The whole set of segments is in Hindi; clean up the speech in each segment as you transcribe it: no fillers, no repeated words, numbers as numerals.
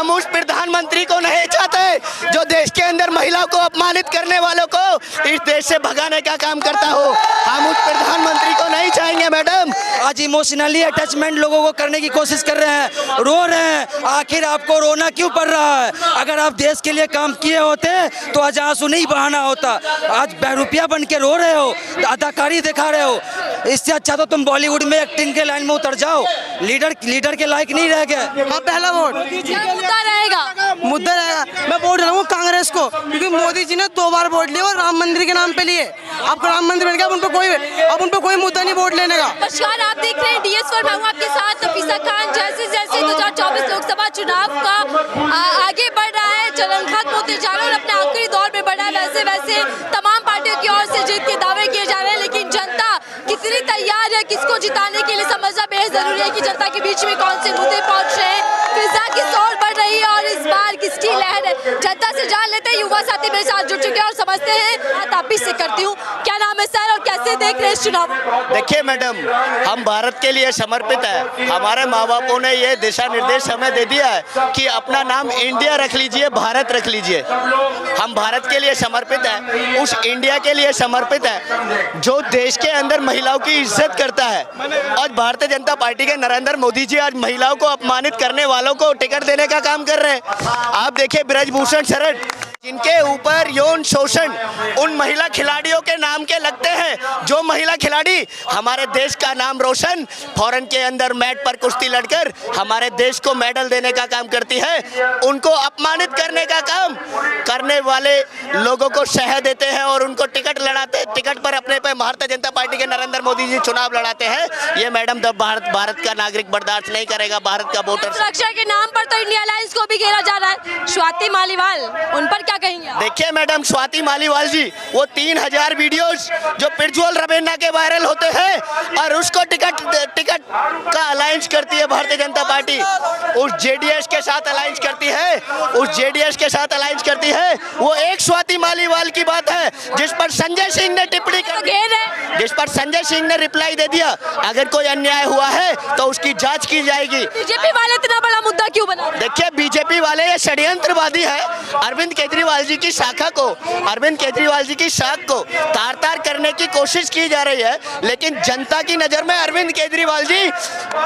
हम उस प्रधानमंत्री को नहीं चाहते जो देश के अंदर महिलाओं को अपमानित करने वालों को इस देश से भगाने का काम करता हो। हम उस प्रधानमंत्री को नहीं चाहेंगे मैडम। आज इमोशनली अटैचमेंट लोगों को करने की कोशिश कर रहे हैं, रो रहे हैं। आखिर आपको रोना क्यों पड़ रहा है? अगर आप देश के लिए काम किए होते तो आज आंसू नहीं बहाना होता। आज बहरूपिया बन के रो रहे हो, अदाकारी दिखा रहे हो। इससे अच्छा तो तुम बॉलीवुड में एक्टिंग के लाइन में उतर जाओ। लीडर के लायक नहीं रह गए। हाँ, पहला वोट मुद्दा रहेगा। मैं वोट डालूंगा कांग्रेस को, क्योंकि मोदी जी ने 2 बार वोट लिए और राम मंदिर के नाम पे लिए। अब राम मंदिर बन गया, अब उन पे कोई मुद्दा नहीं वोट लेने का। नमस्कार, आप देख रहे हैं DS4, मैं हूं आपके साथ नफीसा खान। जैसे जैसे 2024 लोकसभा चुनाव का आगे बढ़ रहा है, चरण खत्म होते जा रहा है और अपने आखिरी दौर में बढ़ा है, वैसे वैसे तमाम पार्टियों की ओर से जीत के दावे किए जा रहे हैं। लेकिन जनता कितनी तैयार है किसको जिताने के लिए, समझना बेहद जरूरी है कि जनता के बीच में कौन से मुद्दे पहुंच रहे हैं, फिजा किस ओर बढ़ रही है और इस बार किसकी लहर है। जनता से जान लेते हैं। युवा साथी मेरे साथ जुड़ चुके हैं और समझते हैं। तापी से करती हूँ, क्या नाम है सर और कैसे देख रहे हैं इस चुनाव? देखिए मैडम, हम भारत के लिए समर्पित है। हमारे माँ बापों ने ये दिशा निर्देश हमें दे दिया है कि अपना नाम इंडिया रख लीजिए, भारत रख लीजिए। हम भारत के लिए समर्पित है, उस इंडिया के लिए समर्पित है जो देश के अंदर महिलाओं की इज्जत करता है। और भारतीय जनता पार्टी के नरेंद्र मोदी जी आज महिलाओं को अपमानित करने वालों को टिकट देने का काम कर रहे हैं। आप देखिए ब्रजभूषण शरण, जिनके ऊपर यौन शोषण उन महिला खिलाड़ियों के नाम के लगते हैं, जो महिला खिलाड़ी हमारे देश का नाम रोशन फॉरेन के अंदर मैट पर कुश्ती लड़कर हमारे देश को मेडल देने का काम करती है, उनको अपमानित करने का काम करने वाले लोगों को शह देते हैं और उनको टिकट पर अपने पे भारतीय जनता पार्टी के नरेंद्र मोदी जी चुनाव लड़ाते हैं। ये मैडम भारत का नागरिक बर्दाश्त नहीं करेगा। भारत का वोटर सुरक्षा के नाम पर तो इंडिया अलायंस को भी घेरा जा रहा है। स्वाति मालीवाल, उन पर क्या कहेंगे? देखिए मैडम, स्वाति मालीवाल जी, वो 3000 वीडियोस जो प्रज्वल रवेन्ना के वायरल होते हैं और उसको टिकट का अलायंस करती है भारतीय जनता पार्टी, उस जेडीएस के साथ अलायंस करती है, वो एक स्वाति मालीवाल की बात है जिस पर संजय सिंह ने टिप्पणी कर दी, जिस पर संजय सिंह ने रिप्लाई दे दिया। अगर कोई अन्याय हुआ है तो उसकी जांच की जाएगी। बीजेपी वाले इतना बड़ा मुद्दा क्यों बना? देखिए बीजेपी वाले ये षड्यंत्रवादी है। अरविंद केजरीवाल जी की शाखा को, अरविंद केजरीवाल जी की शाख को तार करने की कोशिश की जा रही है, लेकिन जनता की नजर में अरविंद केजरीवाल जी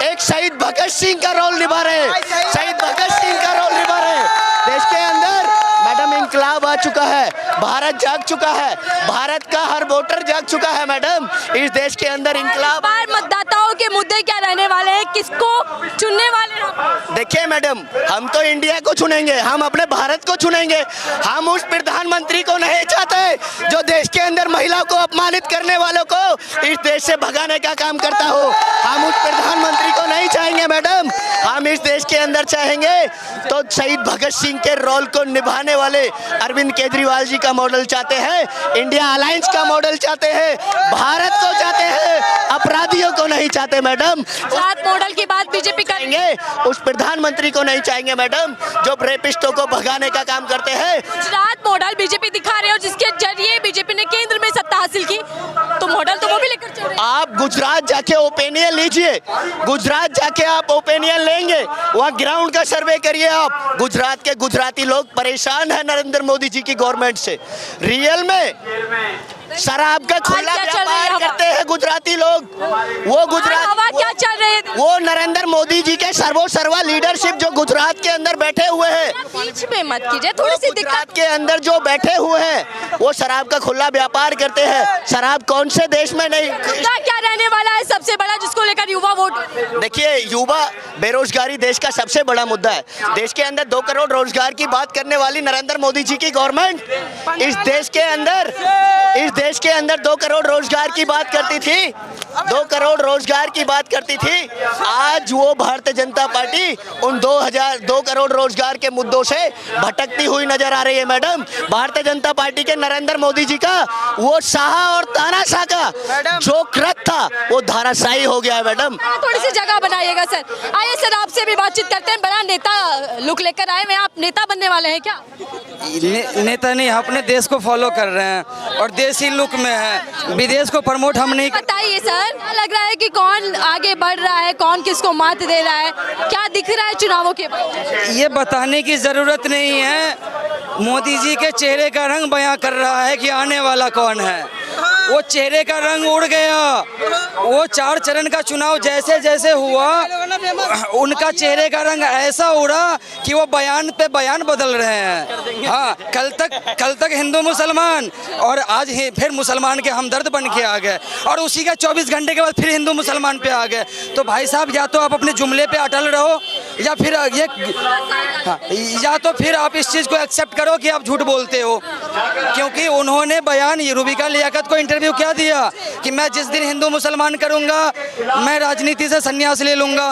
एक शहीद भगत सिंह का रोल निभा रहे हैं। देश के अंदर मैडम इंकलाब आ चुका है, भारत जाग चुका है, भारत का हर वोटर जाग चुका है मैडम। इस देश के अंदर इंकलाब। मतदाताओं के मुद्दे क्या रहने वाले हैं, किसको चुनने वाले हैं? देखिए मैडम, हम तो इंडिया को चुनेंगे, हम अपने भारत को चुनेंगे। हम उस प्रधानमंत्री को नहीं चाहते जो देश के अंदर महिलाओं को अपमानित करने वालों को इस देश से भगाने का काम करता हो। हम उस प्रधानमंत्री को नहीं चाहेंगे मैडम। हम इस देश के अंदर चाहेंगे तो शहीद भगत सिंह के रोल को निभाने वाले अरविंद केजरीवाल जी का मॉडल चाहते हैं, इंडिया अलायंस का मॉडल चाहते हैं, भारत को चाहते हैं, अपराधियों को नहीं चाहते मैडम। गुजरात मॉडल की बात बीजेपी करेंगे, उस प्रधानमंत्री को नहीं चाहेंगे मैडम जो रेपिस्टों को भगाने का काम करते हैं। गुजरात मॉडल बीजेपी दिखा रहे हो जिसके जरिए बीजेपी ने केंद्र में सत्ता हासिल की, तो मॉडल तो वो भी लेकर चल रहे हैं। आप गुजरात जाके ओपिनियन लीजिए, गुजरात जाके आप ओपिनियन लेंगे, वहाँ ग्राउंड का सर्वे करिए आप। गुजरात के गुजराती लोग परेशान है नरेंद्र मोदी जी की गवर्नमेंट से। रियल में शराब का खुला व्यापार करते हैं गुजराती लोग। वो गुजरात क्या चल रहे हैं? वो नरेंद्र मोदी जी के सर्वा लीडरशिप जो गुजरात के अंदर बैठे हुए हैं, बीच में मत कीजिए, थोड़ी सी गुजरात के अंदर जो बैठे हुए हैं वो शराब का खुला व्यापार करते हैं। शराब कौन से देश में नहीं। क्या रहने वाला है सबसे बड़ा जिसको लेकर युवा वोट? देखिए, युवा बेरोजगारी देश का सबसे बड़ा मुद्दा है। देश के अंदर 2 करोड़ रोजगार की बात करने वाली नरेंद्र मोदी जी की गवर्नमेंट इस देश के अंदर 2 करोड़ रोजगार की बात करती थी, 2 करोड़ रोजगार की बात करती थी। आज वो भारतीय जनता पार्टी उन 2 करोड़ रोजगार के मुद्दों से भटकती हुई नजर आ रही है मैडम। भारतीय जनता पार्टी के नरेंद्र मोदी जी का वो शाह और तानाशाह का जो कृत था वो धाराशाही हो गया है मैडम। थोड़ी सी जगह बनाइएगा सर। आइए सर, आपसे भी बातचीत करते हैं। बड़ा नेता लुक लेकर आए हैं, आप नेता बनने वाले हैं क्या? नेता नहीं, अपने देश को फॉलो कर रहे हैं और देश ही विदेशी लुक में है, विदेश को प्रमोट हम नहीं बताइए सर, क्या लग रहा है कि कौन आगे बढ़ रहा है, कौन किसको मात दे रहा है, क्या दिख रहा है चुनावों के बाद? ये बताने की ज़रूरत नहीं है। मोदी जी के चेहरे का रंग बयां कर रहा है कि आने वाला कौन है। वो चेहरे का रंग उड़ गया। वो 4 चरण का चुनाव जैसे जैसे हुआ, उनका चेहरे का रंग ऐसा उड़ा कि वो बयान पे बयान बदल रहे हैं। हाँ, कल तक हिंदू मुसलमान, और आज फिर मुसलमान के हमदर्द बन के आ गए, और उसी का 24 घंटे के बाद फिर हिंदू मुसलमान पे आ गए। तो भाई साहब, या तो आप अपने जुमले पे अटल रहो, या फिर या तो फिर आप इस चीज़ को एक्सेप्ट करो कि आप झूठ बोलते हो। क्योंकि उन्होंने बयान रूबिका लियाकत को इंटरव्यू क्या दिया कि मैं जिस दिन हिंदू मुसलमान करूंगा मैं राजनीति से संन्यास ले लूंगा।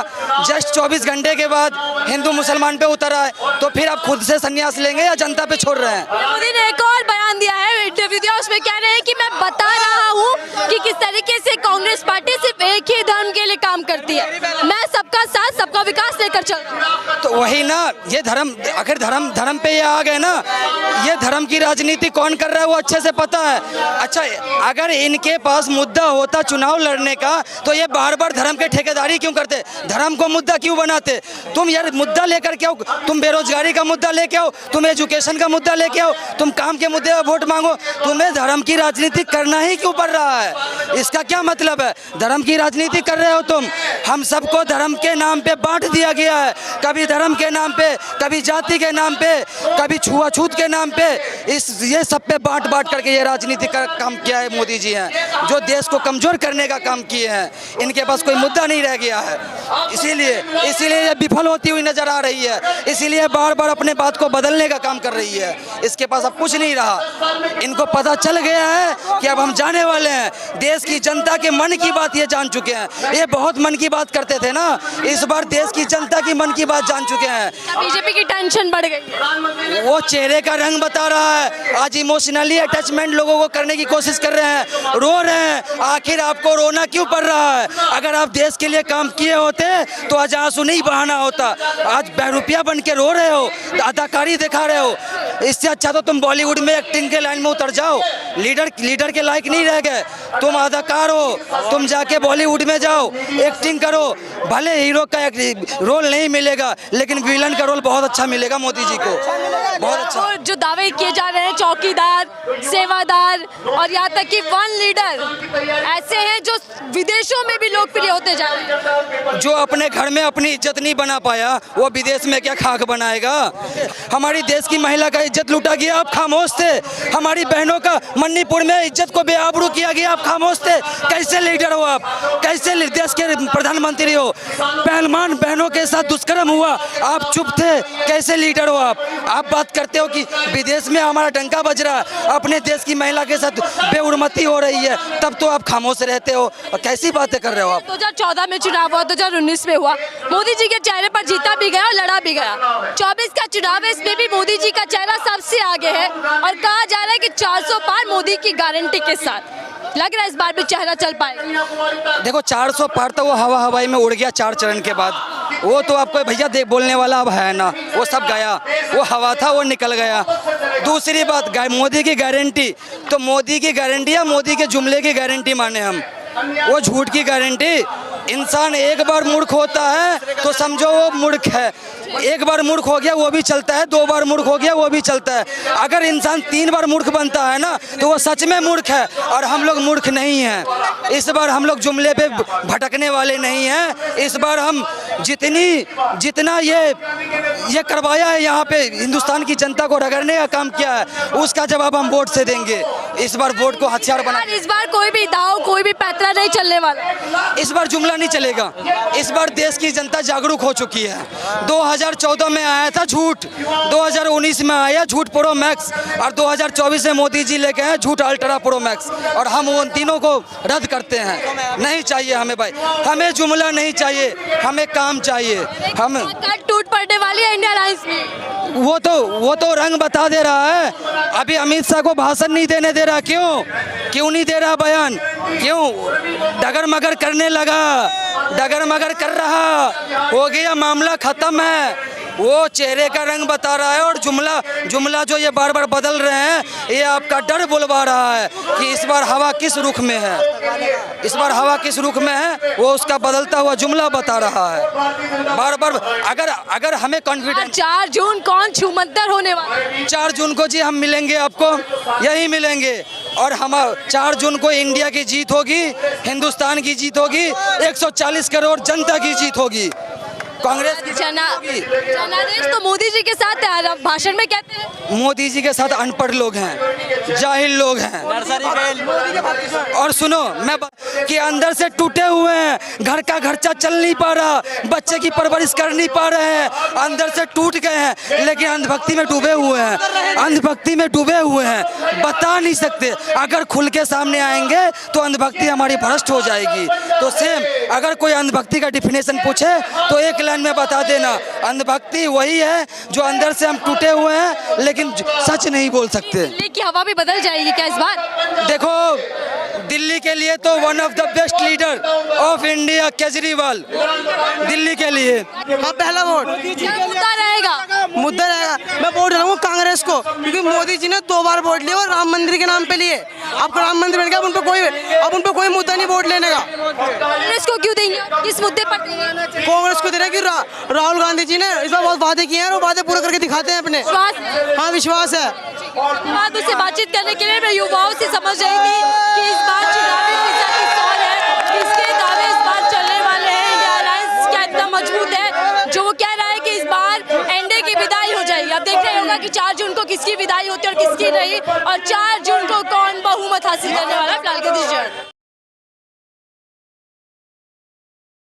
जस्ट 24 घंटे के बाद हिंदू मुसलमान पे उतर आए, तो फिर आप खुद से संन्यास लेंगे या जनता पे छोड़ रहे हैं? मोदी ने एक और बयान दिया है, इंटरव्यू दिया, उसमें कह रहे हैं कि मैं बता रहा हूँ कि किस तरीके से कांग्रेस पार्टी सिर्फ एक ही धर्म के लिए काम करती है, मैं सबका साथ सबका विकास लेकर चल रहा हूं। तो वही ना, ये धर्म, आखिर धर्म पे ये आ गए ना। ये धर्म की राजनीति कौन कर रहा है वो अच्छे से पता है। अच्छा, अगर इनके पास मुद्दा होता चुनाव लड़ने का, तो ये बार बार धर्म के ठेकेदारी क्यों करते, धर्म को मुद्दा क्यों बनाते? तुम यार मुद्दा लेकर के आओ, तुम बेरोजगारी का मुद्दा लेके आओ, तुम एजुकेशन का मुद्दा लेके आओ, तुम काम के मुद्दे पर वोट मांगो। तुम्हें धर्म की राजनीति करना ही क्यों पड़ रहा है? इसका क्या मतलब है? धर्म की राजनीति कर रहे हो तुम। हम सबको धर्म के नाम पे बांट दिया गया है, कभी धर्म के नाम पे, कभी जाति के नाम पे, कभी छुआछूत के नाम पे। ये सब पे बांट करके ये राजनीति का काम किया है मोदी जी हैं, जो देश को कमजोर करने का काम किए हैं। इनके पास कोई मुद्दा नहीं रह गया है, इसीलिए ये विफल होती हुई नजर आ रही है। इसीलिए बार बार अपने बात को बदलने का काम कर रही है। इसके पास अब कुछ नहीं रहा। इनको पता चल गया है कि अब हम जाने वाले हैं। देश की जनता के मन की बात ये जान चुके हैं। ये बहुत मन की बात करते थे ना, इस बार देश की जनता की मन की बात जान चुके हैं। बीजेपी की टेंशन बढ़ गई है। वो चेहरे का रंग बता रहा है। आज इमोशनली अटैचमेंट लोगों को करने की कोशिश कर रहे हैं, रो रहे हैं। आखिर आपको रोना क्यों पड़ रहा है? अगर आप देश के लिए काम किए होते तो आज आंसू नहीं बहाना होता। आज बहरूपिया बन के रो रहे हो, अदाकारी दिखा रहे हो। इससे अच्छा तो तुम बॉलीवुड में एक्टिंग के लाइन में उतर जाओ। लीडर के लायक नहीं रह गए, तुम अदाकार हो, तुम जाके बॉलीवुड में जाओ, एक्टिंग करो। भले हीरो का रोल नहीं मिलेगा, लेकिन विलन का रोल बहुत अच्छा मिलेगा मोदी जी को, बहुत अच्छा। और जो दावे किए जा रहे हैं, चौकीदार, सेवादार और यहाँ तक कि वन लीडर ऐसे हैं जो विदेशों में भी लोकप्रिय होते जा रहे हैं। जो अपने घर में अपनी इज्जत नहीं बना पाया, वो विदेश में क्या खाक बनाएगा? हमारी देश की महिला का इज्जत लूटा गया, आप खामोश थे। हमारी बहनों का मणिपुर में इज्जत को बेआबरू किया गया, आप खामोश थे। कैसे लीडर हो आप? कैसे देश के प्रधानमंत्री हो? पहलवान बहनों के साथ दुष्कर्म हुआ, आप चुप थे। कैसे लीडर हो आप? आप बात करते हो कि विदेश में हमारा डंका बज रहा है, अपने देश की महिला के साथ बेउर्मती हो रही है, तब तो आप खामोश रहते हो। कैसी बातें कर रहे हो आप? 2014 में चुनाव हुआ, 2019 में हुआ, मोदी जी के चेहरे पर जीता भी गया और लड़ा भी गया। 24 का चुनाव है, इसमें भी मोदी जी का चेहरा सबसे आगे है और कहा जा रहा है कि 400 पार मोदी की गारंटी के साथ। लग रहा है इस बार भी चेहरा चल पाएगा। देखो, 400 पार तो वो हवाई में उड़ गया 4 चरण के बाद। वो तो आपको भैया देख बोलने वाला अब है ना, वो सब गया, वो हवा था वो निकल गया। दूसरी बात, मोदी की गारंटी, तो मोदी की गारंटी या मोदी के जुमले की गारंटी माने हम? वो झूठ की गारंटी। इंसान एक बार मूर्ख होता है तो समझो वो मूर्ख है। एक बार मूर्ख हो गया वो भी चलता है, 2 बार मूर्ख हो गया वो भी चलता है। अगर इंसान 3 बार मूर्ख बनता है ना, तो वो सच में मूर्ख है। और हम लोग मूर्ख नहीं हैं। इस बार हम लोग जुमले पे भटकने वाले नहीं हैं। इस बार हम जितना ये करवाया है यहाँ पे, हिंदुस्तान की जनता को रगड़ने का काम किया है, उसका जवाब हम वोट से देंगे। इस बार वोट को हथियार बना। इस बार कोई भी दाव, कोई भी पैतरा नहीं चलने वाला। इस बार जुमला नहीं चलेगा। इस बार देश की जनता जागरूक हो चुकी है। 2014 में आया था झूठ, 2019 में आया झूठ प्रो मैक्स, और 2024 में मोदी जी लेके आए झूठ अल्ट्रा प्रो मैक्स। और हम उन तीनों को रद्द करते हैं। नहीं चाहिए हमें भाई, हमें जुमला नहीं चाहिए, हमें काम चाहिए। हम टूट पड़ने वाली है इंडिया अलायंस में। वो तो रंग बता दे रहा है। अभी अमित शाह को भाषण नहीं देने दे रहा। क्यों नहीं दे रहा बयान? क्यों? डगर मगर करने लगा। डगर मगर कर रहा, हो गया मामला खत्म है। वो चेहरे का रंग बता रहा है और जुमला जो ये बार बार बदल रहे हैं, ये आपका डर बुलवा रहा है कि इस बार हवा किस रुख में है, इस बार हवा किस रुख में है, वो उसका बदलता हुआ जुमला बता रहा है बार बार। अगर हमें कॉन्फिडेंस 4 जून कौन छूमंतर होने वाला है? 4 जून को जी हम मिलेंगे, आपको यही मिलेंगे और हम 4 जून को इंडिया की जीत होगी, हिंदुस्तान की जीत होगी, 140 करोड़ जनता की जीत होगी, कांग्रेस की जनादेश तो मोदी जी के साथ है, आप भाषण में कहते हैं मोदी जी के साथ अनपढ़ लोग हैं, जाहिल लोग हैं। और सुनो कि अंदर से टूटे हुए हैं, घर का खर्चा चल नहीं पा रहा, बच्चे की परवरिश कर नहीं पा रहे हैं, अंदर से टूट गए हैं, लेकिन अंधभक्ति में डूबे हुए हैं, अंधभक्ति में डूबे हुए हैं, बता नहीं सकते। अगर खुल के सामने आएंगे तो अंधभक्ति हमारी भ्रष्ट हो जाएगी। तो सेम अगर कोई अंधभक्ति का डिफिनेशन पूछे तो एक लाइन में बता देना, अंधभक्ति वही है जो अंदर से हम टूटे हुए हैं लेकिन सच नहीं बोल सकते। दिल्ली की हवा भी बदल जाएगी क्या इस बार? देखो, दिल्ली के लिए तो one of the best leader of India Kejriwal, Delhi के लिए। हाँ, पहला वोट क्या मुद्दा रहेगा? मुद्दा रहेगा, मैं वोट डालूंगा कांग्रेस को, क्योंकि मोदी जी ने 2 बार वोट लिया और राम मंदिर के नाम पे लिए। अब राम मंदिर बन गया, अब उन पे कोई मुद्दा नहीं वोट लेने का। कांग्रेस को क्यों देंगे? किस मुद्दे पर देंगे? कांग्रेस को दे रहा है कि राहुल गांधी जी ने इस बार बहुत वादे किए हैं और वो वादे पूरे करके दिखाते हैं अपने। हाँ, विश्वास है। बाद उससे बातचीत करने के लिए मैं युवाओं से समझ रही थी कि इस बार चुनावी फिजा किस ओर है, किसके दावे इस बार चलने वाले हैं, इंडिया अलायंस क्या इतना मजबूत है जो वो कह रहा है कि इस बार एनडीए की विदाई हो जाएगी। अब देख रहे होगा कि 4 जून को किसकी विदाई होती है और किसकी नहीं, और 4 जून को कौन बहुमत हासिल करने वाला है। फिलहाल के दीजिए।